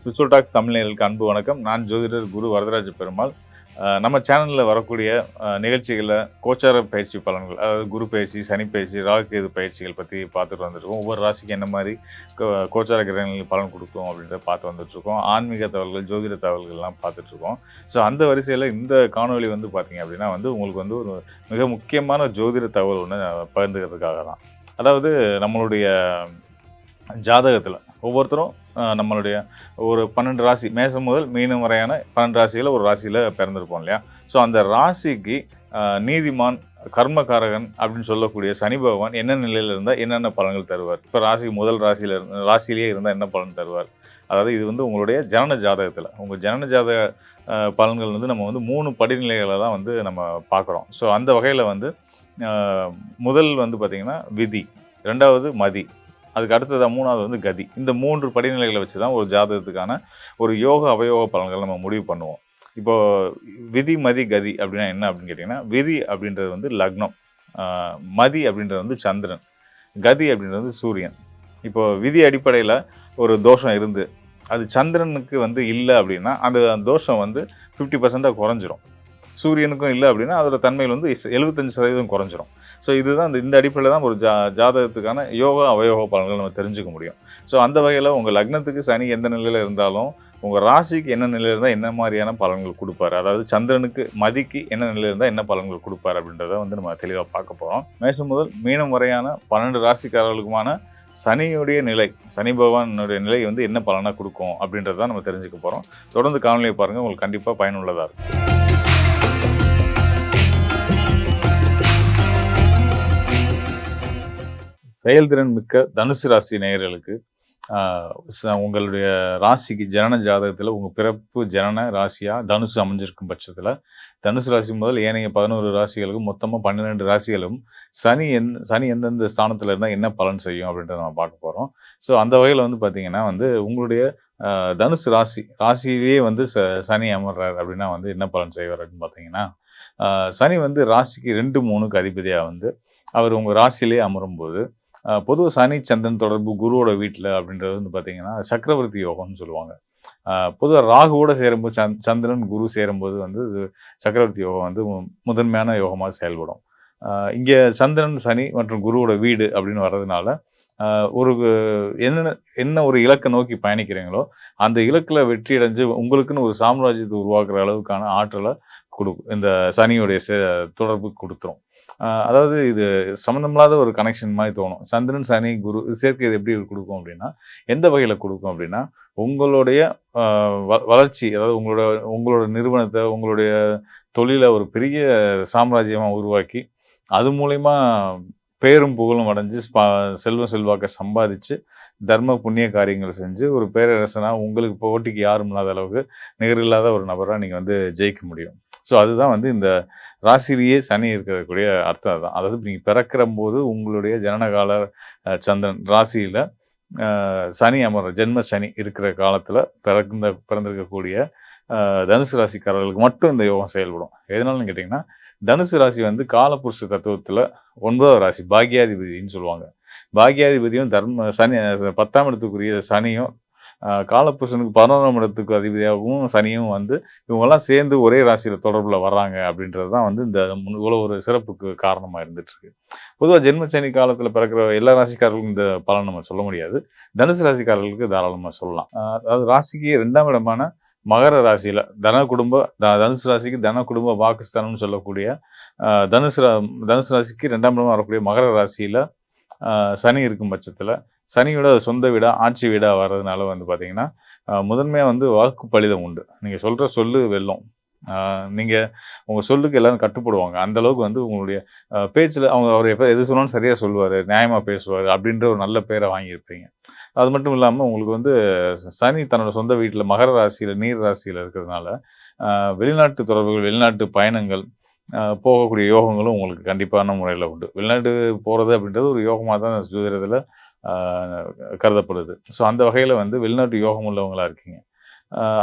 Spiritual tax Tamil நேயர்களுக்கு அன்பு வணக்கம். நான் ஜோதிடர் குரு வரதராஜ பெருமாள். நம்ம சேனலில் வரக்கூடிய நிகழ்ச்சிகளில் கோச்சார பயிற்சி பலன்கள், அதாவது குரு பயிற்சி, சனி பயிற்சி, ராகு கேது பயிற்சிகள் பற்றி பார்த்துட்டு வந்துருக்கோம். ஒவ்வொரு ராசிக்கு என்ன மாதிரி கோச்சார கிரகங்களுக்கு பலன் கொடுக்கும் அப்படின்றத பார்த்து வந்துட்டுருக்கோம். ஆன்மீக தகவல்கள், ஜோதிட தகவல்கள்லாம் பார்த்துட்ருக்கோம். ஸோ அந்த வரிசையில் இந்த காணொலி வந்து பார்த்தீங்க அப்படின்னா உங்களுக்கு வந்து ஒரு மிக முக்கியமான ஜோதிட தகவல் ஒன்று பகிர்ந்துக்கிறதுக்காக தான். அதாவது நம்மளுடைய ஜாதகத்தில் ஒவ்வொருத்தரும் நம்மளுடைய ஒரு 12 ராசி, மேசம் முதல் மீனம் வரையான 12 ராசியில் ஒரு ராசியில் பிறந்திருப்போம் இல்லையா? ஸோ அந்த ராசிக்கு நீதிமான், கர்மகாரகன் அப்படின்னு சொல்லக்கூடிய சனி பகவான் என்ன நிலையில் இருந்தால் என்னென்ன பலன்கள் தருவார்? இப்போ முதல் ராசியிலேயே இருந்தால் என்ன பலன் தருவார்? அதாவது இது வந்து உங்களுடைய ஜனன ஜாதகத்தில், உங்கள் ஜனன ஜாதக பலன்கள் வந்து நம்ம வந்து 3 படிநிலைகளை தான் வந்து நம்ம பார்க்குறோம். ஸோ அந்த வகையில் வந்து முதல் வந்து பார்த்திங்கன்னா விதி, 2வது மதி, அதுக்கு அடுத்தது 3வது வந்து கதி. இந்த 3 படிநிலைகளை வச்சு தான் ஒரு ஜாதகத்துக்கான ஒரு யோக அவயோக பலன்கள் நம்ம முடிவு பண்ணுவோம். இப்போது விதி, மதி, கதி அப்படின்னா என்ன அப்படின்னு கேட்டிங்கன்னா, விதி அப்படின்றது வந்து லக்னம், மதி அப்படின்றது வந்து சந்திரன், கதி அப்படின்றது வந்து சூரியன். இப்போது விதி அடிப்படையில் ஒரு தோஷம் இருந்து அது சந்திரனுக்கு வந்து இல்லை அப்படின்னா அந்த தோஷம் வந்து 50% குறைஞ்சிரும். சூரியனுக்கும் இல்லை அப்படின்னா அதோட தன்மையில் வந்து 75% குறைஞ்சிரும். ஸோ இதுதான் இந்த அடிப்படையில் தான் ஒரு ஜாதகத்துக்கான யோகா அவயோக பலன்கள் நம்ம தெரிஞ்சுக்க முடியும். ஸோ அந்த வகையில் உங்கள் லக்னத்துக்கு சனி எந்த நிலையில் இருந்தாலும் உங்கள் ராசிக்கு என்ன நிலையில் இருந்தால் என்ன மாதிரியான பலன்கள் கொடுப்பாரு, அதாவது சந்திரனுக்கு மதிக்கு என்ன நிலையில் இருந்தால் என்ன பலன்கள் கொடுப்பாரு அப்படின்றத வந்து நம்ம தெளிவாக பார்க்க போகிறோம். மேஷம் முதல் மீனம் வரையான 12 ராசிக்காரர்களுக்குமான சனியுடைய நிலை, சனி பகவானுடைய நிலை வந்து என்ன பலனாக கொடுக்கும் அப்படின்றத நம்ம தெரிஞ்சுக்க போகிறோம். தொடர்ந்து காணொலியை பாருங்கள், உங்களுக்கு கண்டிப்பாக பயனுள்ளதாக இருக்கும். செயல்திறன் மிக்க தனுசு ராசி நேயர்களுக்கு உங்களுடைய ராசிக்கு ஜனன ஜாதகத்தில் உங்கள் பிறப்பு ஜனன ராசியாக தனுசு அமைஞ்சிருக்கும் பட்சத்தில் தனுசு ராசி முதல் ஏனைய 11 ராசிகளுக்கும் மொத்தமாக 12 ராசிகளும் சனி எந்தெந்த ஸ்தானத்தில் இருந்தால் என்ன பலன் செய்யும் அப்படின்றத நம்ம பார்க்க போகிறோம். ஸோ அந்த வகையில் வந்து பார்த்திங்கன்னா வந்து உங்களுடைய தனுசு ராசியிலேயே வந்து சனி அமர்றார் அப்படின்னா வந்து என்ன பலன் செய்வார் அப்படின்னு பார்த்தீங்கன்னா, சனி வந்து ராசிக்கு 2, 3க்கு அதிபதியாக வந்து அவர் உங்கள் ராசியிலே அமரும்போது பொதுவாக சனி சந்திரன் தொடர்பு குருவோட வீட்டில் அப்படின்றது வந்து பார்த்திங்கன்னா சக்கரவர்த்தி யோகம்னு சொல்லுவாங்க. பொதுவாக ராகுவோட சேரும்போது சந்திரன் குரு சேரும்போது வந்து சக்கரவர்த்தி யோகம் வந்து முதன்மையான யோகமாக செயல்படும். இங்கே சந்திரன் சனி மற்றும் குருவோட வீடு அப்படின்னு வர்றதுனால ஒரு என்ன ஒரு இலக்கை நோக்கி பயணிக்கிறீங்களோ அந்த இலக்கில் வெற்றி அடைஞ்சு உங்களுக்குன்னு ஒரு சாம்ராஜ்யத்தை உருவாக்குற அளவுக்கான ஆற்றலை இந்த சனியுடைய தொடர்பு கொடுத்துரும். அதாவது இது சம்மந்தமில்லாத ஒரு கனெக்ஷன் மாதிரி தோணும். சந்திரன் சனி குரு சேர்க்கை இது எப்படி கொடுக்கும் அப்படின்னா, எந்த வகையில் கொடுக்கும் அப்படின்னா, உங்களுடைய வளர்ச்சி, அதாவது உங்களோட நிறுவனத்தை, உங்களுடைய தொழிலை ஒரு பெரிய சாம்ராஜ்யமாக உருவாக்கி அது மூலயமா பேரும் புகழும் அடைஞ்சு செல்வாக்க சம்பாதிச்சு தர்ம புண்ணிய காரியங்கள் செஞ்சு ஒரு பேரரசனாக உங்களுக்கு போட்டிக்கு யாரும் இல்லாத அளவுக்கு நிகரில்லாத ஒரு நபராக நீங்கள் வந்து ஜெயிக்க முடியும். ஸோ அதுதான் வந்து இந்த ராசிலேயே சனி இருக்கக்கூடிய அர்த்தம் அதுதான். அதாவது நீங்கள் பிறக்கிற போது உங்களுடைய ஜனனகால சந்திரன் ராசியில் சனி ஜென்ம சனி இருக்கிற காலத்தில் பிறந்திருக்கக்கூடிய தனுசு ராசிக்காரர்களுக்கு மட்டும் இந்த யோகம் செயல்படும். எதனாலன்னு கேட்டிங்கன்னா, தனுசு ராசி வந்து காலபுருஷ தத்துவத்தில் 9வது ராசி, பாக்யாதிபதினு சொல்லுவாங்க. பாக்யாதிபதியும் சனி 10ஆம் இடத்துக்குரிய சனியும் காலபுருஷனுக்கு 11ஆம் இடத்துக்கு அதிபதியாகவும் சனியும் வந்து இவங்கெல்லாம் சேர்ந்து ஒரே ராசியில் தொடர்பில் வர்றாங்க அப்படின்றது தான் வந்து இந்த இவ்வளோ ஒரு சிறப்புக்கு காரணமாக இருந்துகிட்ருக்கு. பொதுவாக ஜென்ம சனி காலத்தில் பிறக்கிற எல்லா ராசிக்காரர்களுக்கும் இந்த பலன் நம்ம சொல்ல முடியாது. தனுசு ராசிக்காரர்களுக்கு தாராளமாக சொல்லலாம். அதாவது ராசிக்கு 2ஆம் இடமான மகர ராசியில் தனுசு ராசிக்கு தன குடும்ப பாகிஸ்தானம்னு சொல்லக்கூடிய தனுசு ராசிக்கு 2ஆம் இடமாக வரக்கூடிய மகர ராசியில் சனி இருக்கும் பட்சத்தில் சனியோட சொந்த வீடாக ஆட்சி வீடாக வர்றதுனால வந்து பார்த்திங்கன்னா முதன்மையாக வந்து வாக்கு பலிதம் உண்டு. நீங்கள் சொல்கிற சொல்லு வெல்லும். நீங்கள் உங்கள் சொல்லுக்கு எல்லோரும் கட்டுப்படுவாங்க. அந்தளவுக்கு வந்து உங்களுடைய பேச்சில் அவர் எப்போ எது சொன்னாலும் சரியாக சொல்லுவார், நியாயமாக பேசுவார் அப்படின்ற ஒரு நல்ல பேரை வாங்கியிருப்பீங்க. அது மட்டும் இல்லாமல் உங்களுக்கு வந்து சனி தன்னோட சொந்த வீட்டில் மகர ராசியில் நீர் ராசியில் இருக்கிறதுனால வெளிநாட்டு தொடர்புகள், வெளிநாட்டு பயணங்கள், போகக்கூடிய யோகங்களும் உங்களுக்கு கண்டிப்பான முறையில் உண்டு. வெளிநாட்டு போகிறது அப்படின்றது ஒரு யோகமாக தான் ஜோதிடத்தில் கருதப்படுது. ஸோ அந்த வகையில் வந்து வெளிநாட்டு யோகம் உள்ளவங்களாக இருக்கீங்க.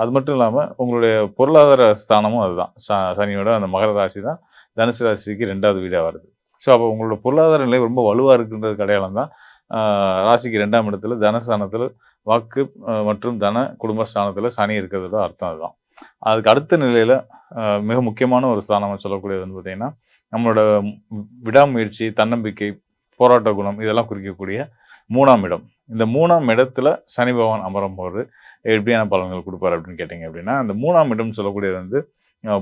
அது மட்டும் இல்லாமல் உங்களுடைய பொருளாதார ஸ்தானமும் அதுதான். சனியோட அந்த மகர ராசி தான் தனுசு ராசிக்கு 2வது வீடாக வருது. ஸோ அப்போ உங்களோட பொருளாதார நிலை ரொம்ப வலுவாக இருக்குன்றது அடையாளம் தான் ராசிக்கு 2ஆம் இடத்துல தனஸ்தானத்தில் வாக்கு மற்றும் தன குடும்ப ஸ்தானத்துல சனி இருக்கிறதோட அர்த்தம் அதுதான். அதுக்கு அடுத்த நிலையில மிக முக்கியமான ஒரு ஸ்தானமா சொல்லக்கூடியது வந்து பார்த்தீங்கன்னா, நம்மளோட விடாமுயற்சி, தன்னம்பிக்கை, போராட்ட குணம் இதெல்லாம் குறிக்கக்கூடிய 3ஆம் இடம். இந்த 3ஆம் இடத்துல சனி பகவான் அமரும்போது எப்படியான பலன்கள் குடுப்பார் அப்படின்னு கேட்டீங்க அப்படின்னா, அந்த 3ஆம் இடம்னு சொல்லக்கூடியது வந்து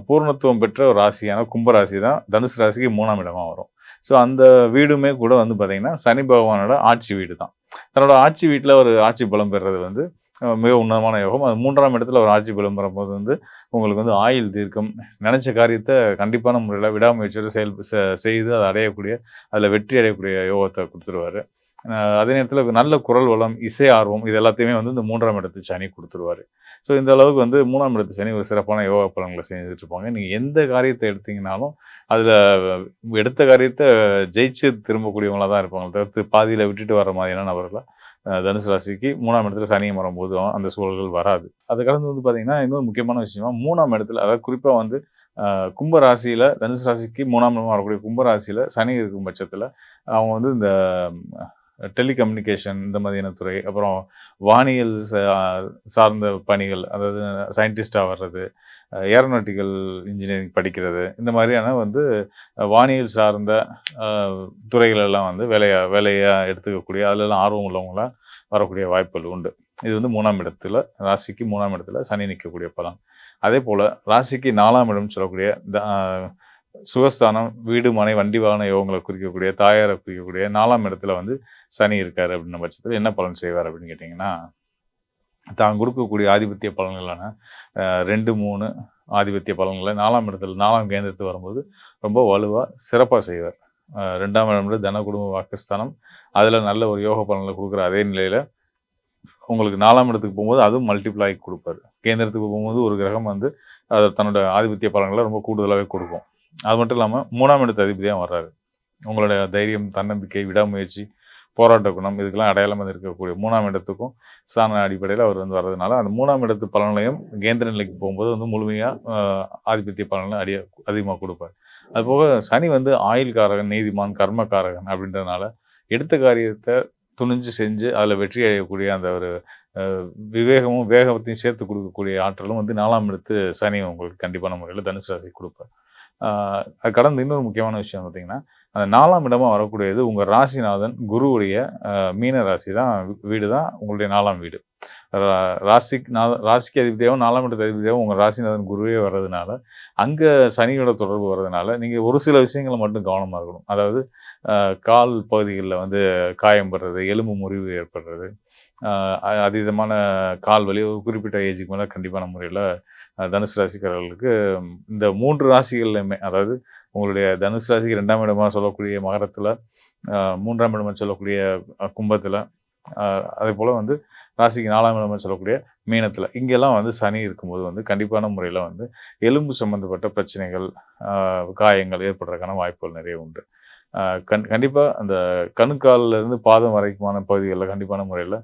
பூரணத்துவம் பெற்ற ஒரு ராசியான கும்ப ராசி தான் தனுசு ராசிக்கு 3ஆம் இடமா வரும். ஸோ அந்த வீடுமே கூட வந்து பார்த்தீங்கன்னா, சனி பகவானோட ஆட்சி வீடு தான். தன்னோட ஆட்சி வீட்ல ஒரு ஆட்சி பலம் பெறுறது வந்து மிக உன்னதமான யோகம். அது 3ஆம் இடத்துல ஒரு ஆட்சி பலம் பெறும்போது வந்து உங்களுக்கு வந்து ஆயுள் தீர்க்கம், நினைச்ச காரியத்த கண்டிப்பான முறையில விடாமுயற்சியோட செய்து அதை அடையக்கூடிய, அதில வெற்றி அடையக்கூடிய யோகத்த குடுத்துருவாரு. அதே நேரத்தில நல்ல குரல் வளம், இசை ஆர்வம் இது எல்லாத்தையுமே வந்து இந்த 3ஆம் இடத்து சனி குடுத்துருவாரு. ஸோ இந்த அளவுக்கு வந்து 3ஆம் இடத்து சனி ஒரு சிறப்பான யோகா பலன்கள செஞ்சுட்டு இருப்பாங்க. நீங்க எந்த காரியத்த எடுத்தீங்கனாலும், அதில எடுத்த காரியத்த ஜெயிச்சு திரும்பக்கூடியவங்களா தான் இருப்பாங்க. தவிர்த்து பாதியில விட்டுட்டு வர மாதிரியான நபர்களா தனுசு ராசிக்கு 3ஆம் இடத்துல சனி வரும்போது அந்த சூழல்கள் வராது. அது கடந்து வந்து பார்த்தீங்கன்னா, இன்னொரு முக்கியமான விஷயமா 3ஆம் இடத்துல அதாவது குறிப்பா வந்து கும்ப ராசியில தனுசு ராசிக்கு 3ஆம் இடமா வரக்கூடிய கும்ப ராசியில சனி இருக்கும் பட்சத்துல, அவங்க வந்து இந்த டெலிகம்யூனிகேஷன் இந்த மாதிரியான துறை, அப்புறம் வானியல் சார்ந்த பணிகள், அதாவது சயின்டிஸ்ட்டா வர்றது, ஏரோநாட்டிக்கல் இன்ஜினியரிங் படிக்கிறது, இந்த மாதிரியான வந்து வானியல் சார்ந்த துறைகள் எல்லாம் வந்து வேலையா எடுத்துக்கக்கூடிய, அதிலெல்லாம் ஆர்வம் உள்ளவங்களா வரக்கூடிய வாய்ப்புகள் உண்டு. இது வந்து 3ஆம் இடத்துல ராசிக்கு 3ஆம் இடத்துல சனி நிற்கக்கூடிய பலன். அதே போல ராசிக்கு 4ஆம் இடம்னு சொல்லக்கூடிய சுகஸ்தானம், வீடு, மனை, வண்டி, வாகன யோகங்களை குறிக்கக்கூடிய, தாயாரை குறிக்கக்கூடிய 4ஆம் இடத்துல வந்து சனி இருக்காரு அப்படின்ன பட்சத்தில் என்ன பலன் செய்வார் அப்படின்னு கேட்டிங்கன்னா, தான் கொடுக்கக்கூடிய ஆதிபத்திய பலன்களான 2, 3 ஆதிபத்திய பலன்களை 4ஆம் இடத்துல 4ஆம் கேந்திரத்துக்கு வரும்போது ரொம்ப வலுவா சிறப்பாக செய்வார். 2ஆம் இடம் தன குடும்ப வாக்குஸ்தானம், அதில் நல்ல ஒரு யோக பலன்களை கொடுக்குற அதே நிலையில் உங்களுக்கு 4ஆம் இடத்துக்கு போகும்போது அதுவும் மல்டிப்ளை ஆகி கொடுப்பாரு. கேந்திரத்துக்கு போகும்போது ஒரு கிரகம் வந்து அது தன்னோட ஆதிபத்திய பலன்களை ரொம்ப கூடுதலாகவே கொடுக்கும். அது மட்டும் இல்லாமல் 3ஆம் இடத்து அதிபதியாக வர்றாரு. உங்களுடைய தைரியம், தன்னம்பிக்கை, விடாமுயற்சி, போராட்ட குணம் இதுக்கெல்லாம் அடையாளமாக இருக்கக்கூடிய 3ஆம் இடத்துக்கும் ஸ்தான அடிப்படையில் அவர் வந்து வர்றதுனால அந்த 3ஆம் இடத்து பலன்களையும் கேந்திர நிலைக்கு போகும்போது வந்து முழுமையாக ஆதிபத்திய பலன்களை அதிகமாக கொடுப்பார். அதுபோக சனி வந்து ஆயுள்காரகன், நீதிமான், கர்மக்காரகன் அப்படின்றதுனால எடுத்த காரியத்தை துணிஞ்சு செஞ்சு அதில் வெற்றி அடையக்கூடிய அந்த ஒரு விவேகமும் வேகத்தையும் சேர்த்து கொடுக்கக்கூடிய ஆற்றலும் வந்து 4ஆம் இடத்து சனி உங்களுக்கு கண்டிப்பான முறையில் தனுசு ராசி கொடுப்பார். அது கடந்து இன்னொரு முக்கியமான விஷயம் பார்த்தீங்கன்னா, அந்த 4ஆம் இடமா வரக்கூடியது உங்கள் ராசிநாதன் குருவுடைய மீன ராசி தான் வீடு தான் உங்களுடைய 4ஆம் வீடு. ராசிக்கு அதிபதியாகவும் 4ஆம் இடத்து அதிபதியாகவும் உங்கள் ராசிநாதன் குருவே வர்றதுனால, அங்கே சனியோட தொடர்பு வர்றதுனால, நீங்கள் ஒரு சில விஷயங்களை மட்டும் கவனமாக இருக்கணும். அதாவது கால் பகுதிகளில் வந்து காயம் படுறது, எலும்பு முறிவு ஏற்படுறது, அதீதமான கால் வலி ஒரு குறிப்பிட்ட ஏஜுக்கு மேலே கண்டிப்பான முறையில் தனுசு ராசிக்காரர்களுக்கு இந்த 3 ராசிகள்லையுமே, அதாவது உங்களுடைய தனுசு ராசிக்கு 2ஆம் இடமா சொல்லக்கூடிய மகரத்தில், 3ஆம் இடமா சொல்லக்கூடிய கும்பத்தில், அதே போல் வந்து ராசிக்கு 4ஆம் இடமா சொல்லக்கூடிய மீனத்தில், இங்கெல்லாம் வந்து சனி இருக்கும்போது வந்து கண்டிப்பான முறையில் வந்து எலும்பு சம்பந்தப்பட்ட பிரச்சனைகள், காயங்கள் ஏற்படுறதுக்கான வாய்ப்புகள் நிறைய உண்டு. கண்டிப்பாக அந்த கணுக்காலில் இருந்து பாதம் வரைக்குமான பகுதிகளில் கண்டிப்பான முறையில்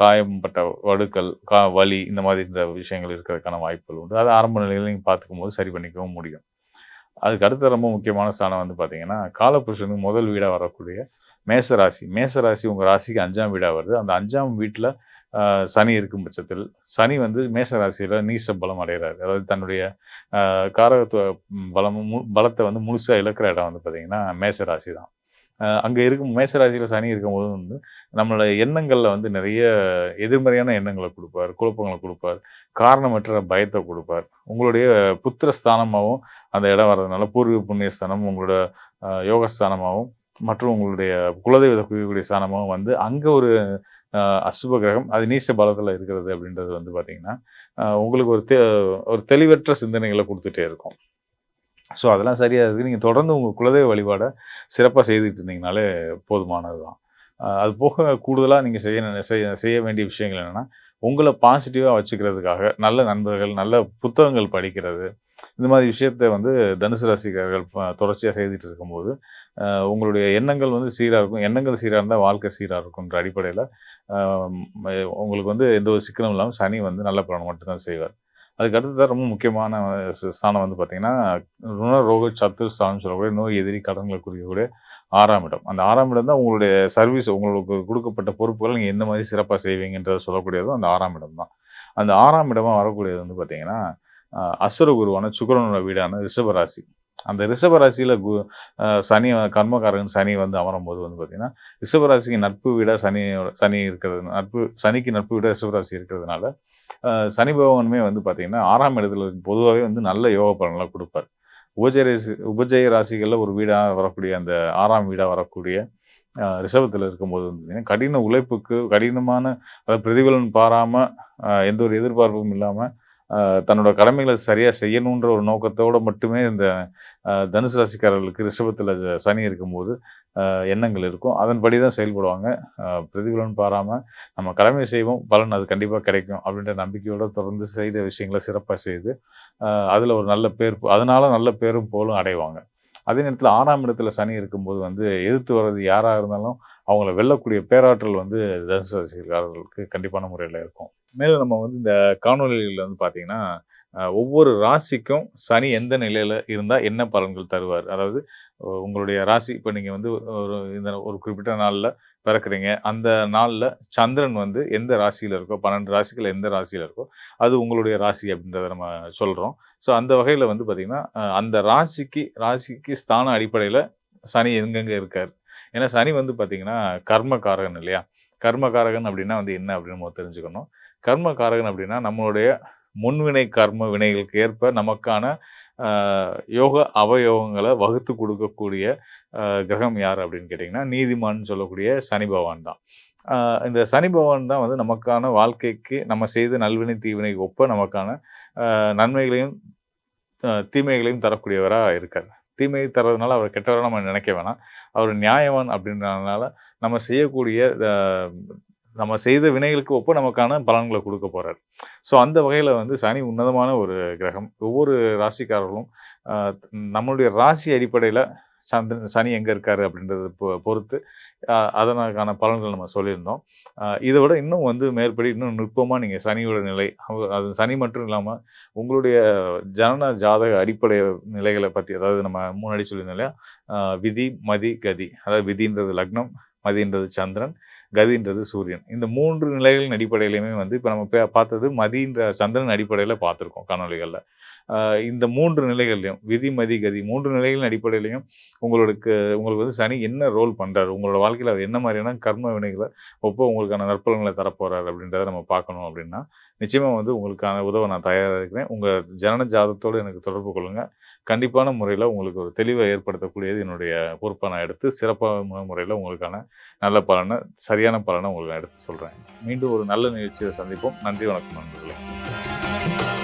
காயம்பட்ட வடுக்கள், வலி இந்த மாதிரி இந்த விஷயங்கள் இருக்கிறதுக்கான வாய்ப்புகள் உண்டு. அது ஆரம்ப நிலையில் நீங்கள் பார்த்துக்கும் போது சரி பண்ணிக்கவும் முடியும். அதுக்கு அடுத்த ரொம்ப முக்கியமான ஸ்தானம் வந்து பார்த்தீங்கன்னா, காலபுருஷனுக்கு முதல் வீடாக வரக்கூடிய மேசராசி. மேசராசி உங்கள் ராசிக்கு 5ஆம் வீடாக வருது. அந்த 5ஆம் வீட்டில் சனி இருக்கும் பட்சத்தில், சனி வந்து மேச ராசியில் நீச பலம் அடைகிறாரு. அதாவது தன்னுடைய காரகத்துவ பலத்தை வந்து முழுசாக இழக்கிற இடம் வந்து பார்த்தீங்கன்னா மேச ராசி தான். அங்கே இருக்கும் மேச ராசியில் சனி இருக்கும்போது வந்து நம்மளோட எண்ணங்களில் வந்து நிறைய எதிர்மறையான எண்ணங்களை கொடுப்பார், குழப்பங்களை கொடுப்பார், காரணமற்ற பயத்தை கொடுப்பார். உங்களுடைய புத்திர ஸ்தானமாகவும் அந்த இடம் வர்றதுனால பூர்வீக புண்ணியஸ்தானம் உங்களோட யோகஸ்தானமாகவும் மற்றும் உங்களுடைய குலதெய்வத்தை குறிக்கக்கூடிய ஸ்தானமாகவும் வந்து அங்கே ஒரு அசுப கிரகம் அது நீச பலத்தில் இருக்கிறது அப்படின்றது வந்து பார்த்தீங்கன்னா உங்களுக்கு ஒரு தெளிவற்ற சிந்தனைகளை கொடுத்துட்டே இருக்கும். ஸோ அதெல்லாம் சரியாக இருக்குது. நீங்கள் தொடர்ந்து உங்கள் குலதெய்வ வழிபாடை சிறப்பாக செய்துட்டு இருந்தீங்கனாலே போதுமானது தான். அது போக கூடுதலாக நீங்கள் செய்ய வேண்டிய விஷயங்கள் என்னென்னா, உங்களை பாசிட்டிவாக வச்சுக்கிறதுக்காக நல்ல நண்பர்கள், நல்ல புத்தகங்கள் படிக்கிறது, இந்த மாதிரி விஷயத்த வந்து தனுசு ராசிக்காரர்கள் தொடர்ச்சியாக செய்துட்டு இருக்கும்போது உங்களுடைய எண்ணங்கள் வந்து சீராக இருக்கும். எண்ணங்கள் சீராக இருந்தால் வாழ்க்கை சீராக இருக்குன்ற அடிப்படையில் உங்களுக்கு வந்து எந்த ஒரு சிக்கலும் இல்லாமல் சனி வந்து நல்ல பலன் மட்டும்தான் செய்வார். அதுக்கு அடுத்ததான் ரொம்ப முக்கியமான ஸ்தானம் வந்து பார்த்தீங்கன்னா, ருண ரோக சத்துர் ஸ்தானம் சொல்லக்கூடிய நோய் எதிரி கடன்களை குறிக்கக்கூடிய 6ஆம் இடம். அந்த 6ஆம் இடம் தான் உங்களுடைய சர்வீஸ் உங்களுக்கு குடுக்கப்பட்ட பொறுப்புகள நீங்க எந்த மாரி சிறப்பா செய்வீங்கன்றத சொல்லக்கூடியதும் அந்த 6ஆம் இடம் தான். அந்த 6ஆம் இடமா வரக்கூடியது வந்து பார்த்தீங்கன்னா, அசுர குருவான சுக்கிரனோட வீடான ரிஷப ராசி. அந்த ரிஷப ராசியில சனி கர்மகாரகன் சனி வந்து அமரும்போது வந்து பார்த்தீங்கன்னா, ரிஷப ராசிக்கு நட்பு வீடா சனி இருக்கிறது சனிக்கு நட்பு வீடா ரிஷப ராசி இருக்கிறதுனால, சனி பகவானுமே வந்து பார்த்தீங்கன்னா 6ஆம் இடத்துல பொதுவாவே வந்து நல்ல யோக பலன்கள குடுப்பார். உபஜய ராசிகள்ல ஒரு வீடா வரக்கூடிய அந்த 6ஆம் வீடா வரக்கூடிய ரிஷபத்துல இருக்கும்போது வந்து பார்த்தீங்கன்னா, கடின உழைப்புக்கு கடினமான அதாவது பிரதிபலன் பாராம எந்த ஒரு எதிர்பார்ப்பும் இல்லாம தன்னோட கடமைகள சரியா செய்யணுன்ற ஒரு நோக்கத்தோட மட்டுமே இந்த தனுசு ராசிக்காரர்களுக்கு ரிஷபத்துல சனி இருக்கும்போது எண்ணங்கள் இருக்கும். அதன்படி தான் செயல்படுவாங்க. பிரதிபலன் பாராம நம்ம கடமை செய்வோம், பலன் அது கண்டிப்பா கிடைக்கும் அப்படின்ற நம்பிக்கையோட தொடர்ந்து செய்ற விஷயங்கள சிறப்பா செய்து, அதுல ஒரு நல்ல பேர் அதனால நல்ல பேரும் புகழும் அடைவாங்க. அதே நேரத்துல 6ஆம் இடத்துல சனி இருக்கும்போது வந்து எதிர்த்து வர்றது யாரா இருந்தாலும் அவங்கள வெல்லக்கூடிய பேராற்றல் வந்து தனுசு ராசிக்காரர்களுக்கு கண்டிப்பான முறையில இருக்கும். மேலும் நம்ம வந்து இந்த காணொளிகள்ல வந்து பார்த்தீங்கன்னா, ஒவ்வொரு ராசிக்கும் சனி எந்த நிலையில இருந்தா என்ன பலன்கள் தருவார்? அதாவது உங்களுடைய ராசி இப்ப நீங்க வந்து ஒரு குறிப்பிட்ட நாள்ல பிறக்குறீங்க. அந்த நாள்ல சந்திரன் வந்து எந்த ராசியில இருக்கோ, 12 ராசிகள்ல எந்த ராசியில இருக்கோ, அது உங்களுடைய ராசி அப்படின்றத நம்ம சொல்றோம். ஸோ அந்த வகையில வந்து பார்த்தீங்கன்னா, அந்த ராசிக்கு ஸ்தான அடிப்படையில சனி எங்கெங்க இருக்கார்? ஏன்னா சனி வந்து பார்த்தீங்கன்னா, கர்மகாரகன் இல்லையா? கர்மகாரகன் அப்படின்னா வந்து என்ன அப்படின்னு நம்ம தெரிஞ்சுக்கணும். கர்மகாரகன் அப்படின்னா நம்மளுடைய முன்வினை கர்ம வினைகளுக்கு ஏற்ப நமக்கான யோக அவயோகங்கள வகுத்து கொடுக்கக்கூடிய கிரகம் யார் அப்படின்னு கேட்டிங்கன்னா, நீதிமான்னு சொல்லக்கூடிய சனி பகவான் தான். இந்த சனி பகவான் தான் வந்து நமக்கான வாழ்க்கைக்கு நம்ம செய்த நல்வினை, தீவினைக்கு ஒப்ப நமக்கான நன்மைகளையும், தீமைகளையும் தரக்கூடியவரா இருக்கார். தீமையை தர்றதுனால அவர் கெட்டவரா நம்ம நினைக்க வேணாம். அவர் நியாயவான் அப்படின்றதுனால நம்ம செய்யக்கூடிய நம்ம செய்த வினைகளுக்கு ஒப்ப நமக்கான பலன்கள குடுக்க போறார். ஸோ அந்த வகையில வந்து சனி உன்னதமான ஒரு கிரகம். ஒவ்வொரு ராசிக்காரர்களும் அ நம்மளுடைய ராசி அடிப்படையில சனி எங்க இருக்காரு அப்படின்றத பொறுத்து அதற்கான பலன்கள் நம்ம சொல்லியிருந்தோம். இத விட இன்னும் வந்து மேற்படி இன்னும் நுட்பமா நீங்க சனியோட நிலை, அது சனி மட்டும் இல்லாம உங்களுடைய ஜனன ஜாதக அடிப்படை நிலைகள பத்தி அதாவது நம்ம முன்னாடி சொல்லியிருந்தோம் இல்லையா? விதி, மதி, கதி. அதாவது விதின்றது லக்னம், மதின்றது சந்திரன், கதின்றது சூரியன். இந்த 3 நிலைகளின் அடிப்படையிலுமே வந்து இப்ப நம்ம பார்த்தது மதின்ற சந்திரன் அடிப்படையில பார்த்திருக்கோம் காணொளிகள்ல. இந்த 3 நிலைகள்லயும் விதி, மதி, கதி 3 நிலைகளின் அடிப்படையிலயும் உங்களுக்கு வந்து சனி என்ன ரோல் பண்றாரு? உங்களோட வாழ்க்கையில அவர் என்ன மாரியான கர்ம வினைகள உங்களுக்கான நற்பலன்கள தரப்போறார் அப்படின்றத நம்ம பார்க்கணும் அப்படின்னா, நிச்சயமா வந்து உங்களுக்கான உதவ நான் தயாரா இருக்கிறேன். உங்க ஜனன ஜாதகத்தோடு எனக்கு தொடர்பு கொள்ளுங்க. கண்டிப்பான முறையில உங்களுக்கு ஒரு தெளிவ ஏற்படுத்தக்கூடியது என்னுடைய பொறுப்பா நான் எடுத்து சிறப்பான முறையில உங்களுக்கான நல்ல பலன, சரியான பலன உங்களுக்கு நான் எடுத்து சொல்றேன். மீண்டும் ஒரு நல்ல நிகழ்ச்சியில சந்திப்போம். நன்றி, வணக்கம் நண்பர்களே.